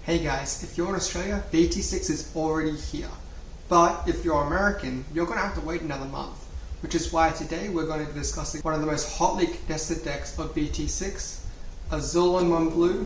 Hey guys, if you're in Australia, BT6 is already here. But if you're American, you're going to have to wait another month. Which is why today we're going to be discussing one of the most hotly contested decks of BT6, Azulongmon Blue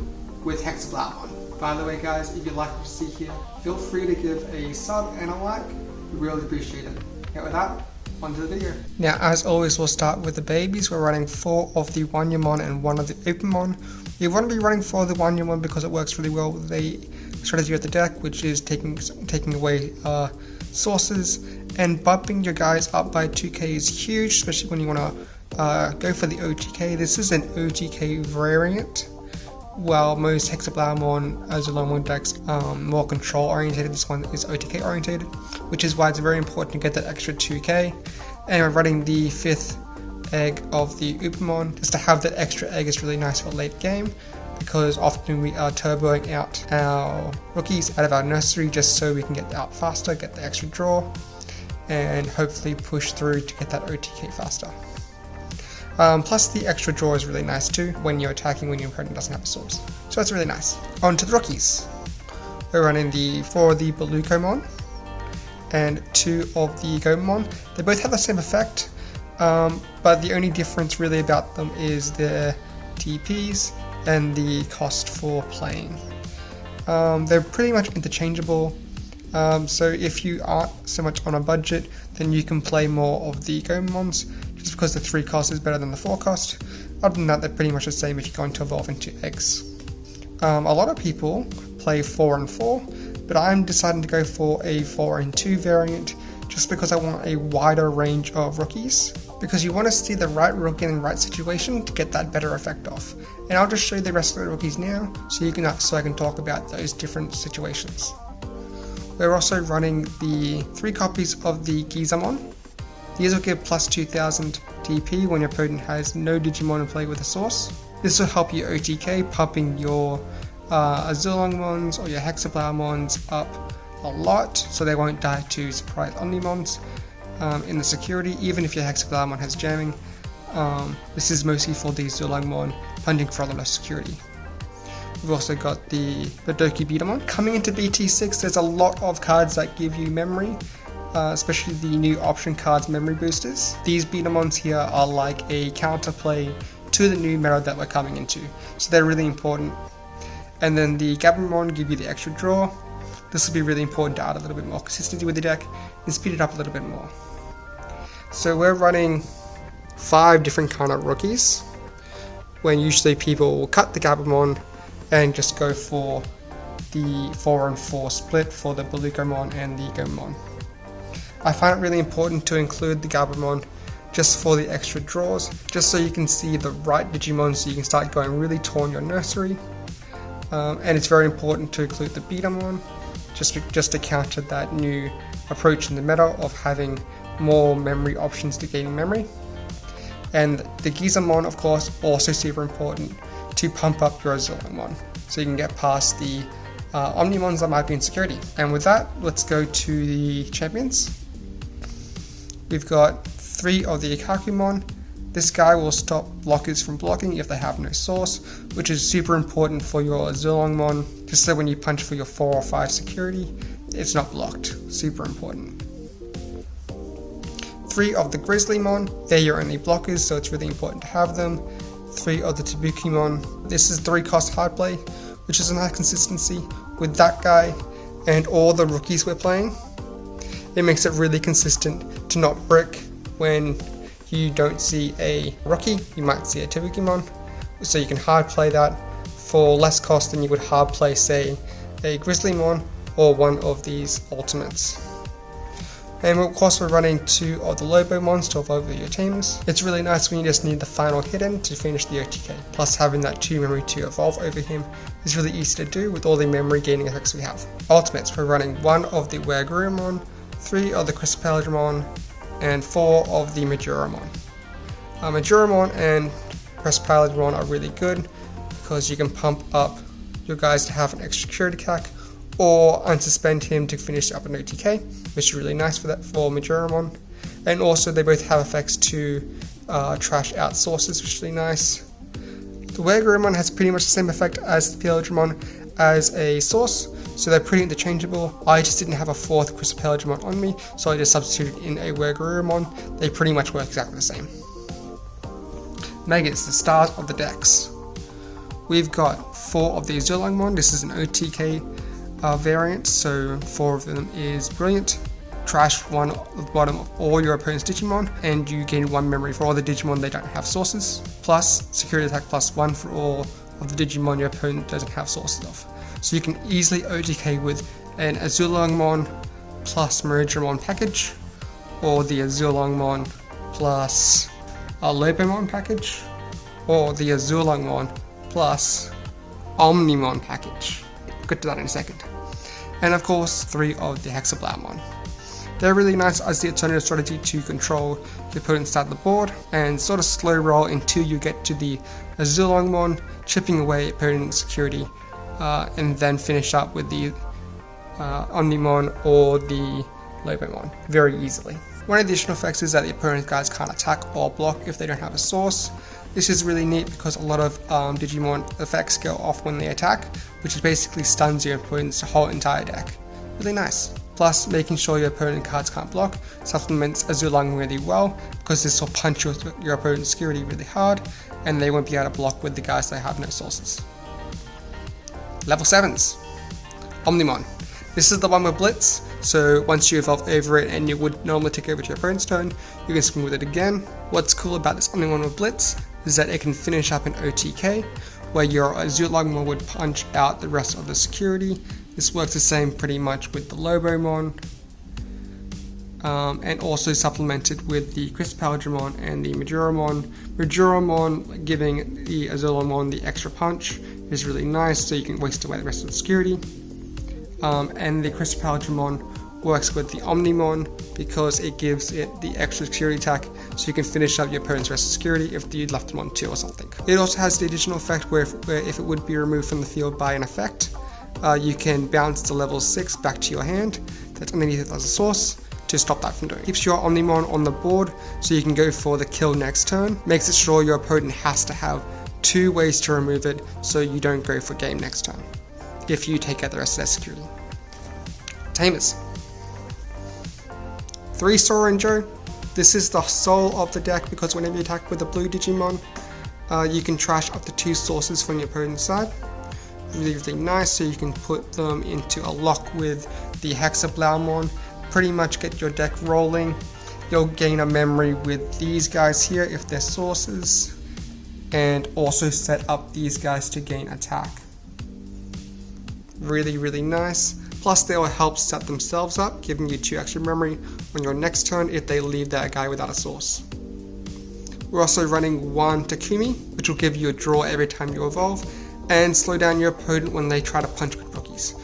with Hexeblaumon. By the way guys, if you like what you see here, feel free to give a sub and a like. We really appreciate it. And with that, on to the video. Now as always, we'll start with the babies. We're running 4 of the Wanyamon and 1 of the Opamon. You want to be running 4 of the Wanyamon because it works really well with the strategy of the deck, which is taking away sources, and bumping your guys up by 2k is huge, especially when you want to go for the OTK. This is an OTK variant, while most Hexeblaumon, Azulongmon decks more control orientated. This one is OTK orientated, which is why it's very important to get that extra 2k. And we're running the 5th egg of the Opamon. Just to have that extra egg is really nice for late game, because often we are turboing out our rookies out of our nursery just so we can get out faster, get the extra draw, and hopefully push through to get that OTK faster. Plus the extra draw is really nice too when you're attacking when your opponent doesn't have a source. So that's really nice. On to the rookies. We're running the 4 of the Azulongmon and 2 of the Digimon. They both have the same effect, but the only difference really about them is their TPs and the cost for playing. They're pretty much interchangeable, so if you aren't so much on a budget, then you can play more of the Digimons, just because the 3 cost is better than the 4 cost. Other than that, they're pretty much the same if you're going to evolve into eggs. A lot of people play 4 and 4, but I'm deciding to go for a 4 and 2 variant, just because I want a wider range of rookies, because you want to see the right rookie in the right situation to get that better effect off. And I'll just show you the rest of the rookies now, so I can talk about those different situations. We're also running the 3 copies of the Digimon. These will give plus 2000 DP when your opponent has no Digimon in play with a source. This will help you OTK, pumping your Azulongmons or your Hexeblaumons up a lot, so they won't die to surprise Omnimons in the security, even if your Hexeblaumon has jamming. This is mostly for the Azulongmon punching for a lot of security. We've also got the BT6. Coming into BT6, there's a lot of cards that give you memory, especially the new option cards memory boosters. These Betamons here are like a counterplay to the new meta that we're coming into, so they're really important. And then the Gabumon give you the extra draw. This will be really important to add a little bit more consistency with the deck and speed it up a little bit more. So we're running 5 different kind of rookies, when usually people will cut the Gabumon and just go for the 4 and 4 split for the Azulongmon and the Digimon. I find it really important to include the Gabumon just for the extra draws, just so you can see the right Digimon, so you can start going really tall in your nursery. And it's very important to include the Betamon, just to counter that new approach in the meta of having more memory options to gaining memory. And the Digimon, of course, also super important to pump up your Azulongmon, so you can get past the Omnimons that might be in security. And with that, let's go to the champions. We've got 3 of the Ikakumon. This guy will stop blockers from blocking if they have no source, which is super important for your Azulongmon, just so when you punch for your 4 or 5 security, it's not blocked. Super important. 3 of the Grizzlymon, they're your only blockers, so it's really important to have them. 3 of the Tabukimon. This is 3 cost hard play, which is a nice consistency with that guy and all the rookies we're playing. It makes it really consistent to not brick when you don't see a rookie. You might see a Tabukimon, so you can hard play that for less cost than you would hard play, say, a Grizzlymon or one of these ultimates. And of course we're running 2 of the Lobomons to evolve your teams. It's really nice when you just need the final hidden to finish the OTK. Plus having that 2 memory to evolve over him is really easy to do with all the memory gaining effects we have. Ultimates, we're running 1 of the Wagurumon, 3 of the Crespaludramon, and 4 of the Maduramon. Maduramon and Crespaludramon are really good because you can pump up your guys to have an extra security CAC, or unsuspend him to finish up an OTK, which is really nice for Maduramon. And also they both have effects to trash out sources, which is really nice. The Wagurumon has pretty much the same effect as the Pilgrimon, as a source, so they're pretty interchangeable. I just didn't have a 4th Hexeblaumon on me, so I just substituted in a Wagurumon. They pretty much work exactly the same. Megas, the stars of the decks. We've got 4 of the Azulongmon. This is an OTK variant, so 4 of them is brilliant. Trash 1 at the bottom of all your opponent's Digimon, and you gain 1 memory for all the Digimon they don't have sources, plus security attack +1 for all of the Digimon your opponent doesn't have sources of. So you can easily OTK with an Azulongmon plus Meridramon package, or the Azulongmon plus a Lobomon package, or the Azulongmon plus Omnimon package. We'll get to that in a second. And of course, 3 of the Hexeblaumon. They're really nice as the alternative strategy to control the opponent's side of the board and sort of slow roll until you get to the Azulongmon, chipping away opponent's security, and then finish up with the Omnimon or the Lobomon very easily. One additional effect is that the opponent's guys can't attack or block if they don't have a source. This is really neat because a lot of Digimon effects go off when they attack, which basically stuns your opponent's whole entire deck. Really nice. Plus, making sure your opponent cards can't block supplements Azulongmon really well, because this will punch your opponent's security really hard, and they won't be able to block with the guys that have no sources. Level 7s. Omnimon. This is the one with Blitz, so once you evolve over it and you would normally take over to your opponent's turn, you can swing with it again. What's cool about this Omnimon with Blitz is that it can finish up an OTK, where your Azulongmon would punch out the rest of the security. This works the same pretty much with the Lobomon, and also supplemented with the Hexeblaumon and the Meridramon. Meridramon giving the Azulongmon the extra punch is really nice, so you can waste away the rest of the security. And the Hexeblaumon works with the Omnimon because it gives it the extra security attack, so you can finish up your opponent's rest of security if you left them on 2 or something. It also has the additional effect where if it would be removed from the field by an effect, you can bounce the level 6 back to your hand that's underneath it as a source to stop that from doing. Keeps your Omnimon on the board so you can go for the kill next turn. Makes it sure your opponent has to have 2 ways to remove it so you don't go for game next turn if you take out the rest of their security. Tamers. 3 Sorenjo. This is the soul of the deck because whenever you attack with a blue Digimon, you can trash up to 2 sources from your opponent's side. Really, really nice, so you can put them into a lock with the Hexeblaumon, pretty much get your deck rolling. You'll gain a memory with these guys here if they're sources, and also set up these guys to gain attack. Really, really nice. Plus they will help set themselves up, giving you 2 extra memory on your next turn if they leave that guy without a source. We're also running 1 Takumi, which will give you a draw every time you evolve, and slow down your opponent when they try to punch with rookies.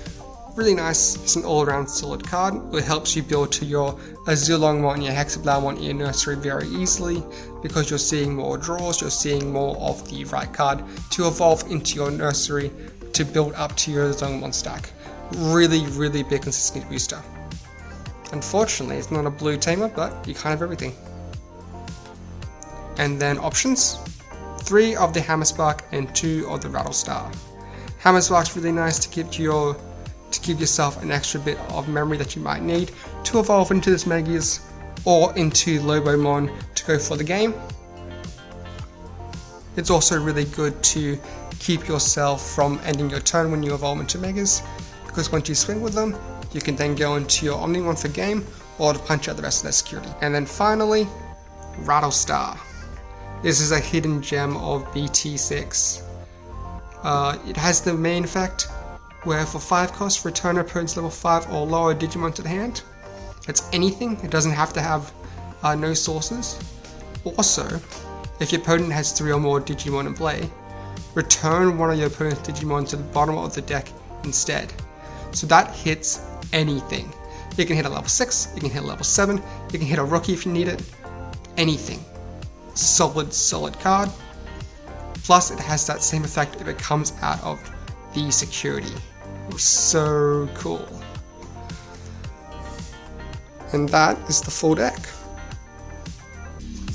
Really nice, it's an all-around solid card. It helps you build to your Azulongmon and your Hexeblaumon in your nursery very easily, because you're seeing more draws, you're seeing more of the right card to evolve into your nursery to build up to your Azulongmon stack. Really, really big consistent booster. Unfortunately, it's not a blue tamer, but you can't have everything. And then options. 3 of the Hammerspark and 2 of the Rattlestar. Hammerspark's really nice to give yourself an extra bit of memory that you might need to evolve into this Megas or into Lobomon to go for the game. It's also really good to keep yourself from ending your turn when you evolve into Megas, because once you swing with them, you can then go into your Omnimon for game or to punch out the rest of their security. And then finally, Rattlestar. This is a hidden gem of BT6. It has the main effect where for 5 costs, return opponent's level 5 or lower Digimon to the hand. That's anything, it doesn't have to have no sources. Also, if your opponent has 3 or more Digimon in play, return one of your opponent's Digimon to the bottom of the deck instead. So that hits anything. You can hit a level 6, you can hit a level 7, you can hit a rookie if you need it, anything. Solid card. Plus it has that same effect if it comes out of the security. So cool. And that is the full deck.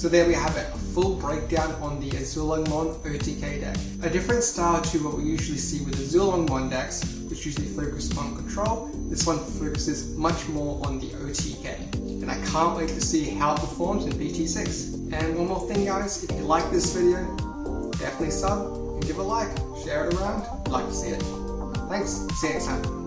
So there we have it, a full breakdown on the Azulongmon OTK deck. A different style to what we usually see with Azulongmon decks, which usually focus on control. This one focuses much more on the OTK. And I can't wait to see how it performs in BT6. And one more thing guys, if you like this video, definitely sub and give a like, share it around, I'd like to see it. Thanks, see you next time.